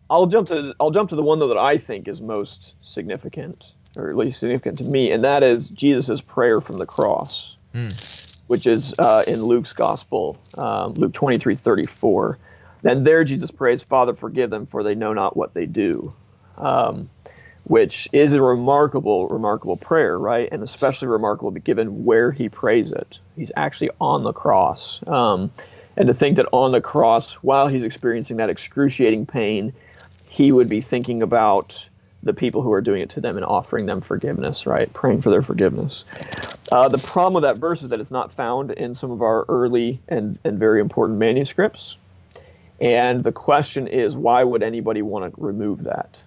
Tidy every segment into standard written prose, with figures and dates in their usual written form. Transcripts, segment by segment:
I'll jump to the one though that I think is most significant, or at least significant to me, and that is Jesus' prayer from the cross, which is in Luke's gospel, Luke 23:34. Then there Jesus prays, "Father, forgive them, for they know not what they do," which is a remarkable prayer, right? And especially remarkable given where he prays it. He's actually on the cross. And to think that on the cross, while he's experiencing that excruciating pain, he would be thinking about the people who are doing it to them and offering them forgiveness, right? Praying for their forgiveness. The problem with that verse is that it's not found in some of our early and very important manuscripts. And the question is, why would anybody want to remove that?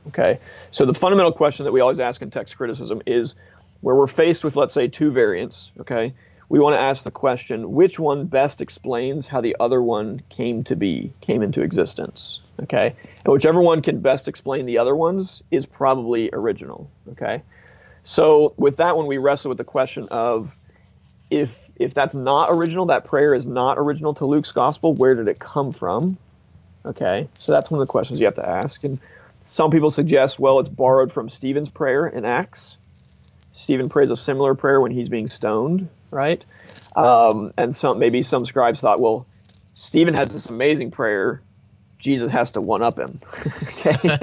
Okay, so the fundamental question that we always ask in text criticism is, where we're faced with, let's say, two variants, okay, we want to ask the question, which one best explains how the other one came into existence, okay? And whichever one can best explain the other ones is probably original, okay? So with that one, we wrestle with the question of, if that's not original, that prayer is not original to Luke's gospel, where did it come from? Okay, so that's one of the questions you have to ask. And some people suggest, well, it's borrowed from Stephen's prayer in Acts. Stephen prays a similar prayer when he's being stoned, right? And maybe some scribes thought, well, Stephen has this amazing prayer, Jesus has to one-up him. Okay.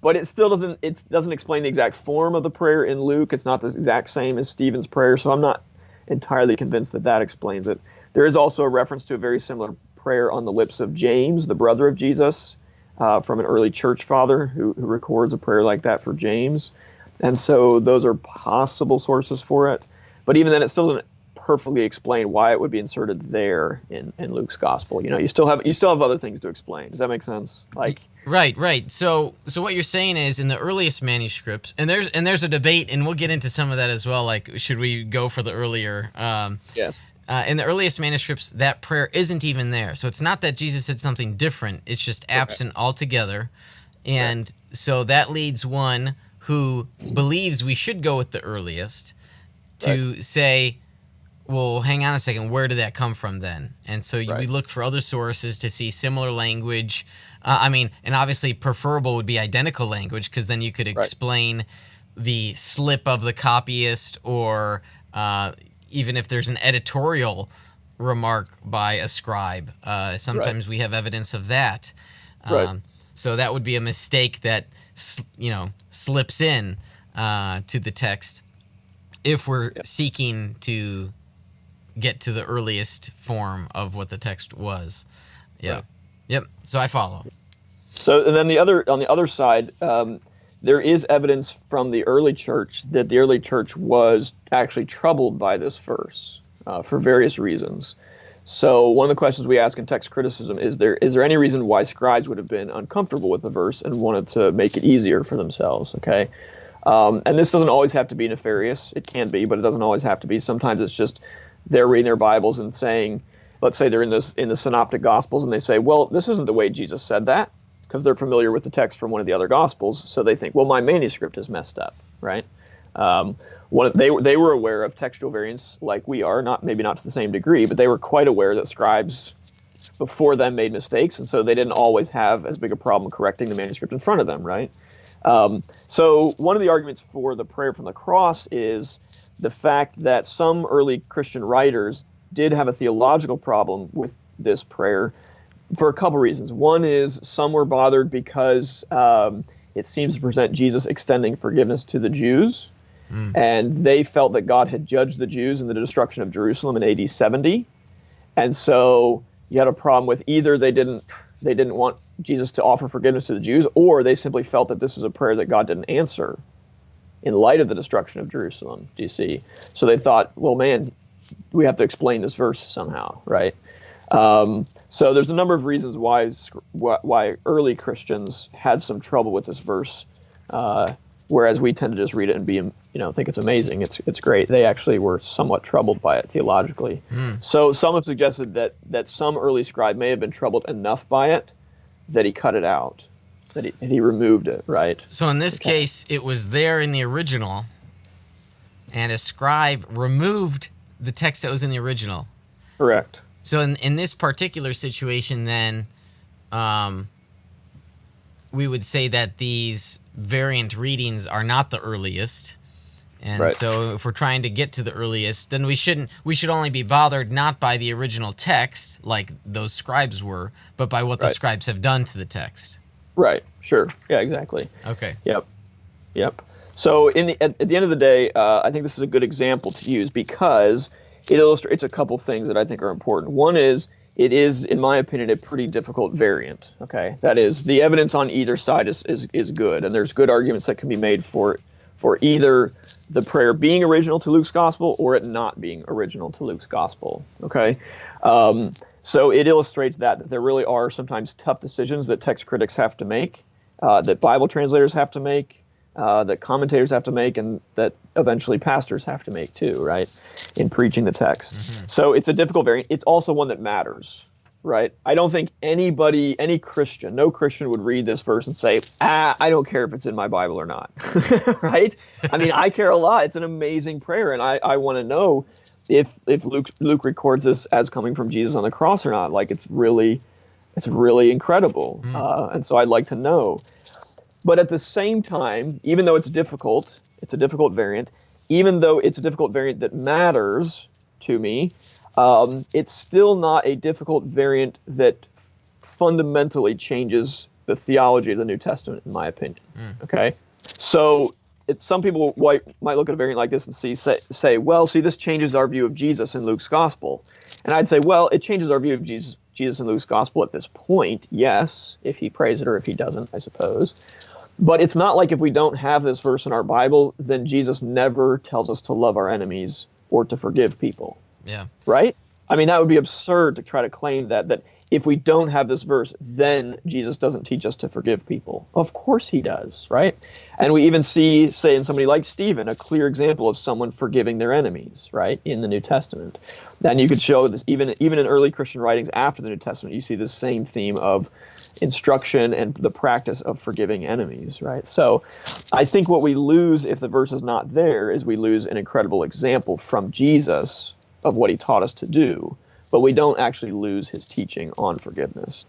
But it still doesn't explain the exact form of the prayer in Luke. It's not the exact same as Stephen's prayer, so I'm not entirely convinced that explains it. There is also a reference to a very similar prayer on the lips of James, the brother of Jesus, from an early church father who records a prayer like that for James. And so those are possible sources for it. But even then, it still doesn't perfectly explain why it would be inserted there in Luke's gospel. You know, you still have other things to explain. Does that make sense? Like, right. So what you're saying is, in the earliest manuscripts, and there's a debate, and we'll get into some of that as well. Like, should we go for the earlier? Yes. In the earliest manuscripts, that prayer isn't even there. So it's not that Jesus said something different. It's just absent altogether. And so that leads one who believes we should go with the earliest to say, well, hang on a second, where did that come from then? And so we look for other sources to see similar language. And obviously preferable would be identical language, because then you could explain the slip of the copyist, or even if there's an editorial remark by a scribe. Sometimes we have evidence of that. So that would be a mistake that slips in to the text if we're seeking to get to the earliest form of what the text was. Yep. So I follow. So, and then on the other side, there is evidence from the early church that the early church was actually troubled by this verse for various reasons. So one of the questions we ask in text criticism is there any reason why scribes would have been uncomfortable with the verse and wanted to make it easier for themselves? Okay, and this doesn't always have to be nefarious. It can be, but it doesn't always have to be. Sometimes it's just they're reading their Bibles and saying, let's say they're in the Synoptic Gospels, and they say, well, this isn't the way Jesus said that, because they're familiar with the text from one of the other Gospels. So they think, well, my manuscript is messed up, right? They were aware of textual variants like we are, maybe not to the same degree, but they were quite aware that scribes before them made mistakes, and so they didn't always have as big a problem correcting the manuscript in front of them, right? So one of the arguments for the prayer from the cross is the fact that some early Christian writers did have a theological problem with this prayer for a couple reasons. One is some were bothered because it seems to present Jesus extending forgiveness to the Jews. And they felt that God had judged the Jews in the destruction of Jerusalem in AD 70. And so you had a problem with either they didn't want Jesus to offer forgiveness to the Jews, or they simply felt that this was a prayer that God didn't answer in light of the destruction of Jerusalem, do you see? So they thought, well, man, we have to explain this verse somehow, right? So there's a number of reasons why early Christians had some trouble with this verse, whereas we tend to just read it and think it's amazing. It's great. They actually were somewhat troubled by it theologically. So some have suggested that some early scribe may have been troubled enough by it that he cut it out, that he removed it, right? So in this case, it was there in the original, and a scribe removed the text that was in the original. Correct. So in this particular situation, then, we would say that these variant readings are not the earliest. And Right. so if we're trying to get to the earliest, then we should only be bothered not by the original text, like those scribes were, but by what the Right. scribes have done to the text. Right. Sure. Yeah, exactly. Okay. Yep. So at the end of the day, I think this is a good example to use because it illustrates a couple things that I think are important. One is it is, in my opinion, a pretty difficult variant. Okay, that is, the evidence on either side is good, and there's good arguments that can be made for either the prayer being original to Luke's gospel or it not being original to Luke's gospel. Okay, so it illustrates that there really are sometimes tough decisions that text critics have to make, that Bible translators have to make, that commentators have to make, and that eventually pastors have to make too, right, in preaching the text. Mm-hmm. So it's a difficult variant. It's also one that matters, right? I don't think any Christian, no Christian would read this verse and say, I don't care if it's in my Bible or not, right? I mean, I care a lot. It's an amazing prayer, and I want to know if Luke records this as coming from Jesus on the cross or not. Like, it's really incredible, and so I'd like to know. But at the same time, even though it's a difficult variant, even though it's a difficult variant that matters to me, it's still not a difficult variant that fundamentally changes the theology of the New Testament, in my opinion. Okay? So some people might look at a variant like this and say, well, this changes our view of Jesus in Luke's gospel. And I'd say, well, it changes our view of Jesus in Luke's gospel at this point, yes, if he prays it or if he doesn't, I suppose. But it's not like if we don't have this verse in our Bible, then Jesus never tells us to love our enemies or to forgive people. Yeah. Right? I mean, that would be absurd to try to claim that if we don't have this verse, then Jesus doesn't teach us to forgive people. Of course he does, right? And we even see, say, in somebody like Stephen, a clear example of someone forgiving their enemies, right, in the New Testament. Then you could show this even in early Christian writings after the New Testament, you see the same theme of instruction and the practice of forgiving enemies, right? So I think what we lose if the verse is not there is we lose an incredible example from Jesus of what he taught us to do, but we don't actually lose his teaching on forgiveness.